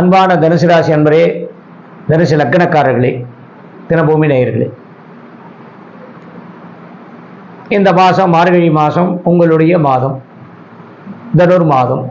அன்பான தனுசு ராசி அன்பரே, தனுசு லக்னக்காரர்களே, தினபூமி நேயர்களே, இந்த மாதம் மார்கழி மாதம் உங்களுடைய மாதம், தனுர் மாதம்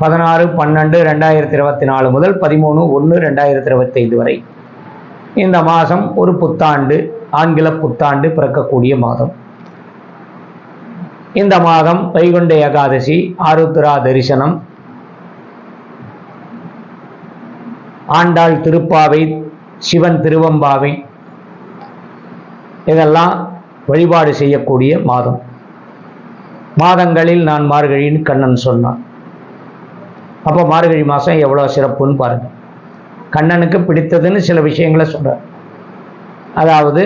16/12/2024 முதல் 13/1/2025 வரை இந்த மாதம் ஒரு புத்தாண்டு, ஆங்கில புத்தாண்டு பிறக்கக்கூடிய மாதம். இந்த மாதம் வைகுண்ட ஏகாதசி, ஆருத்ரா தரிசனம், ஆண்டாள் திருப்பாவை, சிவன் திருவம்பாவை, இதெல்லாம் வழிபாடு செய்யக்கூடிய மாதம். மாதங்களில் நான் மார்கழின்னு கண்ணன் சொன்னான். அப்போ மார்கழி மாதம் எவ்வளோ சிறப்புன்னு பாருங்க. கண்ணனுக்கு பிடித்ததுன்னு சில விஷயங்களை சொல்கிறார். அதாவது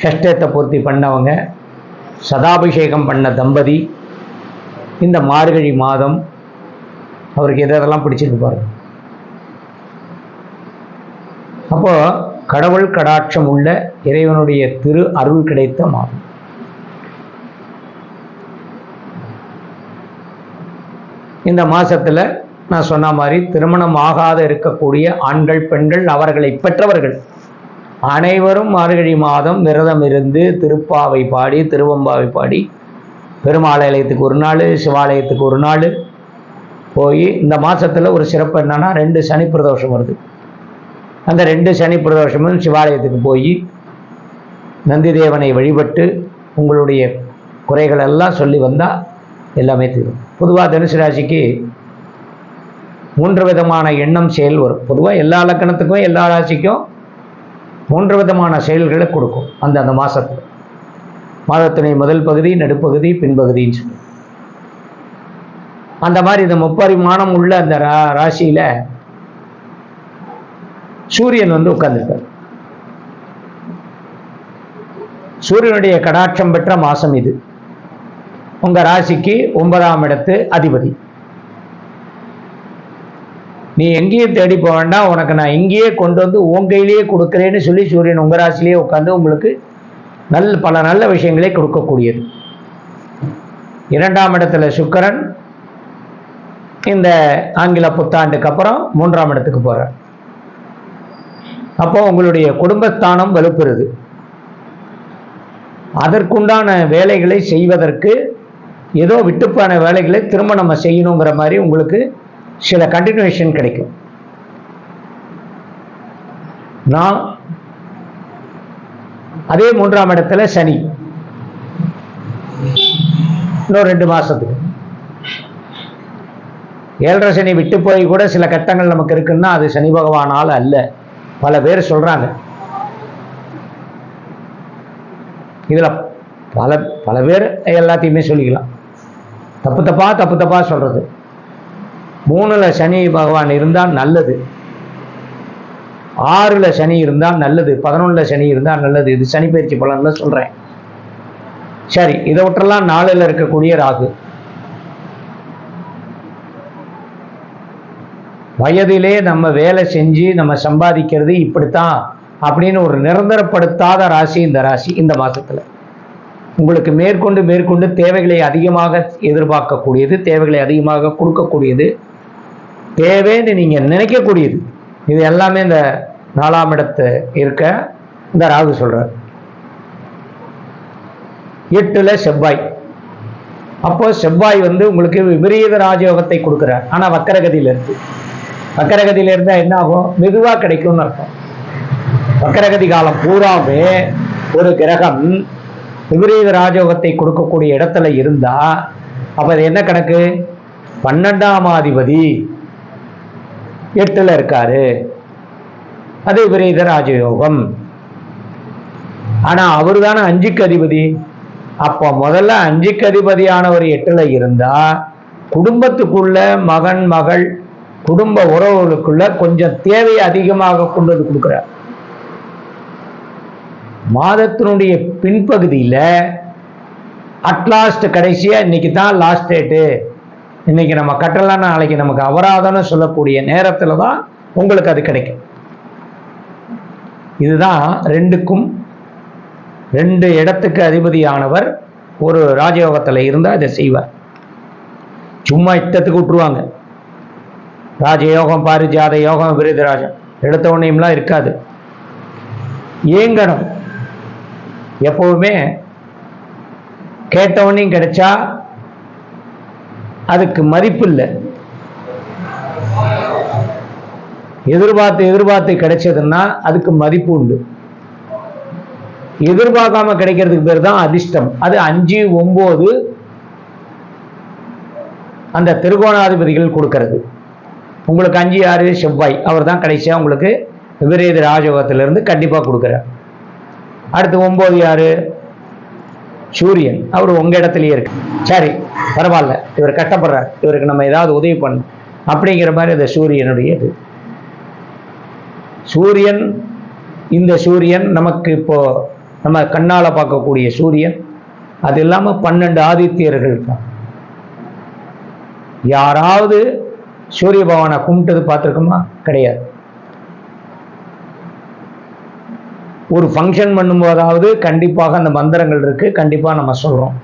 ஷஷ்டத்தை பூர்த்தி பண்ணவங்க, சதாபிஷேகம் பண்ண தம்பதி, இந்த மார்கழி மாதம் அவருக்கு எதெல்லாம் பிடிச்சிருக்கு பாருங்க. அப்போ கடவுள் கடாட்சம் உள்ள இறைவனுடைய திரு அருள் கிடைத்த மாதம். இந்த மாசத்துல நான் சொன்ன மாதிரி திருமணம் ஆகாத இருக்கக்கூடிய ஆண்கள், பெண்கள், அவர்களை பெற்றவர்கள் அனைவரும் மார்கழி மாதம் விரதம் இருந்து திருப்பாவை பாடி, திருவம்பாவை பாடி, பெருமாள் ஆலயத்துக்கு ஒரு நாள், சிவாலயத்துக்கு ஒரு நாள் போய், இந்த மாசத்துல ஒரு சிறப்பு என்னன்னா 2 சனி பிரதோஷம் வருது. அந்த 2 சனி பிரதோஷமும் சிவாலயத்துக்கு போய் நந்தி தேவனை வழிபட்டு உங்களுடைய குறைகள் எல்லாம் சொல்லி வந்தால் எல்லாமே தீரும். பொதுவாக தனுசு ராசிக்கு 3 விதமான எண்ணம், செயல் வரும். பொதுவாக எல்லா லக்கணத்துக்கும் எல்லா ராசிக்கும் 3 விதமான செயல்களை கொடுக்கும் அந்த மாதத்தில். மாதத்தினை முதல் பகுதி, நடுப்பகுதி, பின்பகுதின்னு சொல்லி. அந்த மாதிரி இந்த முப்பரிமாணம் உள்ள அந்த ராசியில் சூரியன் வந்து உட்கார்ந்துருக்கார். சூரியனுடைய கடாட்சம் பெற்ற மாசம் இது. உங்க ராசிக்கு 9ஆம் இடத்து அதிபதி. நீ எங்கேயும் தேடி போக வேண்டாம், உனக்கு நான் இங்கேயே கொண்டு வந்து உன் கையிலேயே கொடுக்குறேன்னு சொல்லி சூரியன் உங்க ராசிலேயே உட்கார்ந்து உங்களுக்கு பல நல்ல விஷயங்களை கொடுக்கக்கூடியது. 2ஆம் இடத்துல சுக்கிரன் இந்த ஆங்கில புத்தாண்டுக்கு அப்புறம் 3ஆம் இடத்துக்கு போறார். அப்போ உங்களுடைய குடும்பஸ்தானம் வலுப்பெறுது. அதற்குண்டான வேலைகளை செய்வதற்கு ஏதோ விட்டுப்பான வேலைகளை திரும்ப நம்ம செய்யணுங்கிற மாதிரி உங்களுக்கு சில கண்டினியூஷன் கிடைக்கும். நான் அதே 3ஆம் இடத்துல சனி இன்னும் 2 மாசத்துக்கு. 7.5 சனி விட்டு போய் கூட சில கட்டங்கள் நமக்கு இருக்குன்னா அது சனி பகவானால் அல்ல. பல பேர் சொல்றாங்க. இதுல பல பேர் எல்லாத்தையுமே சொல்லிக்கலாம். தப்பு தப்பா சொல்றது. 3ல் சனி பகவான் இருந்தால் நல்லது, 6ல் சனி இருந்தால் நல்லது, 11ல் சனி இருந்தால் நல்லது. இது சனி பயிற்சி பலன்ல சொல்றேன். சரி, இதை விட்டுறலாம். 4ல் இருக்கக்கூடிய ராகு. வயதிலே நம்ம வேலை செஞ்சு நம்ம சம்பாதிக்கிறது இப்படித்தான் அப்படின்னு ஒரு நிரந்தரப்படுத்தாத ராசி இந்த ராசி. இந்த மாசத்துல உங்களுக்கு மேற்கொண்டு தேவைகளை அதிகமாக எதிர்பார்க்கக்கூடியது, தேவைகளை அதிகமாக கொடுக்கக்கூடியது, தேவைன்னு நீங்க நினைக்கக்கூடியது, இது எல்லாமே இந்த 4ஆம் இடத்து இருக்க இந்த ராகு சொல்றார். 8ல் செவ்வாய். அப்போ செவ்வாய் வந்து உங்களுக்கு விபரீத ராஜயோகத்தை கொடுக்கிறார். ஆனா வக்கரகதியில இருக்கு. வக்கரகதியில இருந்தா என்ன ஆகும்? மெதுவா கிடைக்கும்னு அர்த்தம். வக்கரகதி காலம் பூராவே ஒரு கிரகம் விபரீத ராஜயோகத்தை கொடுக்கக்கூடிய இடத்துல இருந்தா அப்ப அது என்ன கணக்கு? 12ஆம் அதிபதி 8ல் இருக்காரு, அது விபரீத ராஜயோகம். ஆனா அவரு தானே 5க்கு அதிபதி. அப்போ முதல்ல 5க்கு அதிபதியானவர் 8ல் இருந்தா குடும்பத்துக்குள்ள மகன், மகள், குடும்ப உறவுகளுக்குள்ள கொஞ்சம் தேவையை அதிகமாக கொண்டு வந்து கொடுக்கிறார். மாதத்தினுடைய பின்பகுதியில அட்லாஸ்ட் கடைசியா இன்னைக்கு தான் லாஸ்ட் டேட்டு, இன்னைக்கு நம்ம கட்டலாம், நாளைக்கு நமக்கு அபராதம்னு சொல்லக்கூடிய நேரத்துல தான் உங்களுக்கு அது கிடைக்கும். இதுதான் 2 இடத்துக்கு அதிபதியானவர் ஒரு ராஜயோகத்துல இருந்தா இதை செய்வார். சும்மா இஷ்டத்துக்கு விட்டுருவாங்க. ராஜயோகம், பாரிஜாத யோகம், விருதராஜம் எடுத்த உடனேயும்லாம் இருக்காது. ஏங்கணும். எப்பவுமே கேட்டவனையும் கிடைச்சா அதுக்கு மதிப்பு இல்லை. எதிர்பார்த்து கிடைச்சதுன்னா அதுக்கு மதிப்பு உண்டு. எதிர்பார்க்காம கிடைக்கிறதுக்கு பேர் தான் அதிர்ஷ்டம். அது 5, 9 அந்த திருகோணாதிபதிகள் கொடுக்கிறது. உங்களுக்கு 5, 6 செவ்வாய், அவர் தான் கடைசியா உங்களுக்கு விபரீத ராஜயோகத்திலிருந்து கண்டிப்பா கொடுக்கிறார். அடுத்து 9 யாரு? சூரியன். அவர் உங்க இடத்துலயே இருக்கு. சரி, பரவாயில்ல, இவர் கஷ்டப்படுறார், இவருக்கு நம்ம ஏதாவது உதவி பண்ணணும் அப்படிங்கிற மாதிரி இந்த சூரியனுடைய இது. சூரியன், இந்த சூரியன் நமக்கு இப்போ நம்ம கண்ணால பார்க்கக்கூடிய சூரியன், அது இல்லாம 12 ஆதித்யர்கள் இருக்காங்க. யாராவது சூரிய பகவானை கும்பிட்டது பார்த்துருக்கோமா? கிடையாது. ஒரு ஃபங்க்ஷன் பண்ணும்போதாவது கண்டிப்பாக அந்த மந்திரங்கள் இருக்கு, கண்டிப்பா நம்ம சொல்றோம்.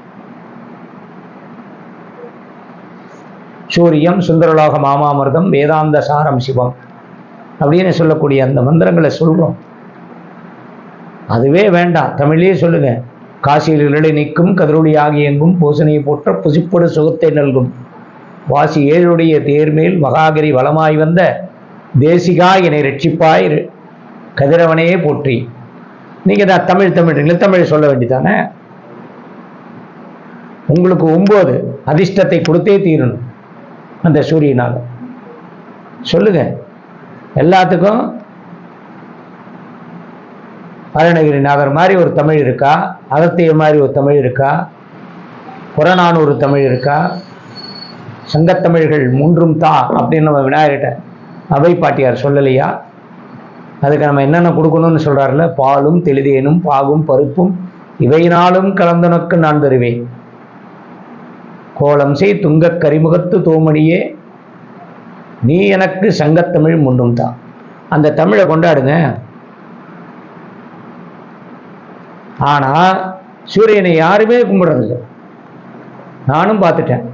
சூரியம் சுந்தரலோக மாமாமிர்தம் வேதாந்த சாரம் சிவம் அப்படின்னு சொல்லக்கூடிய அந்த மந்திரங்களை சொல்றோம். அதுவே வேண்டாம், தமிழ்லேயே சொல்லுங்க. காசியில் இழை நிற்கும் கதிரொளி ஆகி எங்கும் பூசணையை போற்ற புசிப்பொடு சுகத்தை நல்கும் வாசி ஏழுடைய தேர்மேல் மகாகிரி வளமாய் வந்த தேசிகா என்னை ரட்சிப்பாய் கதிரவனையே போற்றி. நீங்க தான் தமிழ் சொல்ல வேண்டியதானே? உங்களுக்கு 9 அதிர்ஷ்டத்தை கொடுத்தே தீரணும் அந்த சூரியனால். சொல்லுங்க. எல்லாத்துக்கும் அருணகிரிநாதர் மாதிரி ஒரு தமிழ் இருக்கா? அகத்தியர் மாதிரி ஒரு தமிழ் இருக்கா? புறநானூறு தமிழ் இருக்கா? சங்கத்தமிழ்கள் 3ம் தா அப்படின்னு நம்ம விநாயகர்கிட்ட அவை பாட்டியார் சொல்லலையா? அதுக்கு நம்ம என்னென்ன கொடுக்கணும்னு சொல்றாருல, பாலும் தெளிதேனும் பாகும் பருப்பும் இவையினாலும் கலந்தனுக்கு நான் தருவேன். கோலம் செய் துங்க கரிமுகத்து தோமணியே நீ எனக்கு சங்கத்தமிழ் 3ம் தான். அந்த தமிழை கொண்டாடுங்க. ஆனா சூரியனை யாருமே கும்பிடுறதில்லை. நானும் பார்த்துட்டேன்.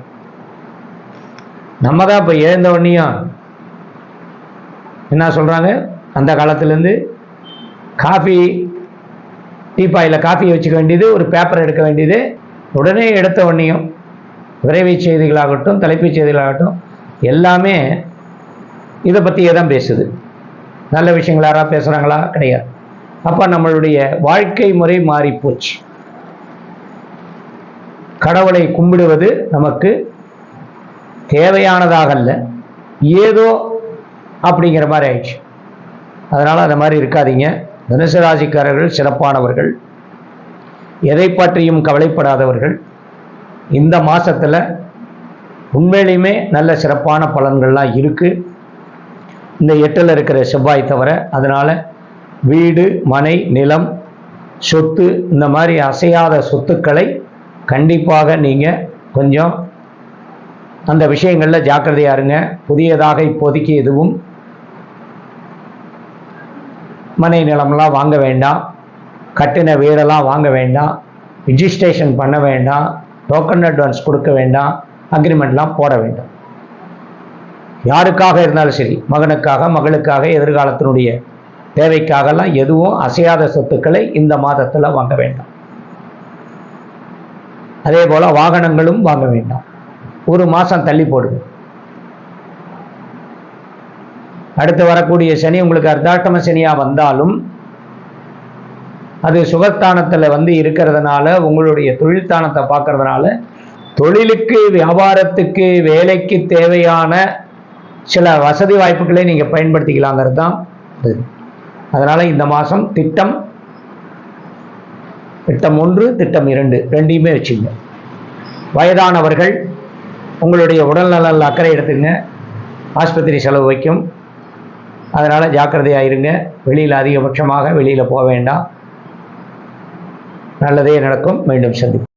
நம்ம தான் இப்போ எழுந்த உடனேயும் என்ன சொல்றாங்க, அந்த காலத்திலேருந்து காஃபி டீப்பாயில் காஃபியை வச்சுக்க வேண்டியது, ஒரு பேப்பர் எடுக்க வேண்டியது, உடனே எடுத்த உடனேயும் விரைவை செய்திகளாகட்டும் தலைப்புச் செய்திகளாகட்டும் எல்லாமே இதை பற்றியே தான் பேசுது. நல்ல விஷயங்கள் யாராவது பேசுகிறாங்களா? கிடையாது. அப்போ நம்மளுடைய வாழ்க்கை முறை மாறி போச்சு. கடவுளை கும்பிடுவது நமக்கு தேவையானதாக அல்ல, ஏதோ அப்படிங்கிற மாதிரி ஆயிடுச்சு. அதனால் அந்த மாதிரி இருக்காதீங்க. தனுசு ராசிக்காரர்கள் சிறப்பானவர்கள், எதை பற்றியும் கவலைப்படாதவர்கள். இந்த மாதத்தில் உண்மையிலுமே நல்ல சிறப்பான பலன்கள்லாம் இருக்குது. இந்த 8ல் இருக்கிற செவ்வாய் தவிர. அதனால் வீடு, மனை, நிலம், சொத்து, இந்த மாதிரி அசையாத சொத்துக்களை கண்டிப்பாக நீங்கள் கொஞ்சம் அந்த விஷயங்களில் ஜாக்கிரதையாக இருங்க. புதியதாக இப்போதைக்கு எதுவும் மனை நிலம்லாம் வாங்க வேண்டாம், கட்டின வீடெல்லாம் வாங்க வேண்டாம், ரிஜிஸ்ட்ரேஷன் பண்ண வேண்டாம், டோக்கன் அட்வான்ஸ் கொடுக்க வேண்டாம், அக்ரிமெண்ட்லாம் போட வேண்டாம். யாருக்காக இருந்தாலும் சரி, மகனுக்காக, மகளுக்காக, எதிர்காலத்தினுடைய தேவைக்காகலாம் எதுவும் அசையாத சொத்துக்களை இந்த மாதத்தில் வாங்க வேண்டாம். அதே போல் வாகனங்களும் வாங்க வேண்டாம். ஒரு மாதம் தள்ளி போடுது. அடுத்து வரக்கூடிய சனி உங்களுக்கு அர்த்தாஷ்டம சனியாக வந்தாலும் அது சுகஸ்தானத்தில் இருக்கிறதுனால, உங்களுடைய தொழில்தானத்தை பார்க்கறதுனால தொழிலுக்கு, வியாபாரத்துக்கு, வேலைக்கு தேவையான சில வசதி வாய்ப்புகளை நீங்கள் பயன்படுத்திக்கலாங்கிறது தான் இது. அதனால் இந்த மாதம் திட்டம் 1, திட்டம் 2 ரெண்டையுமே வச்சுங்க. வயதானவர்கள் உங்களுடைய உடல்நல அக்கறை எடுத்துங்க, ஆஸ்பத்திரி செலவு வைக்கும். அதனால் ஜாக்கிரதையாக இருங்க. வெளியில் அதிகபட்சமாக வெளியில் போக வேண்டாம். நல்லதே நடக்கும். மீண்டும் சந்திப்போம்.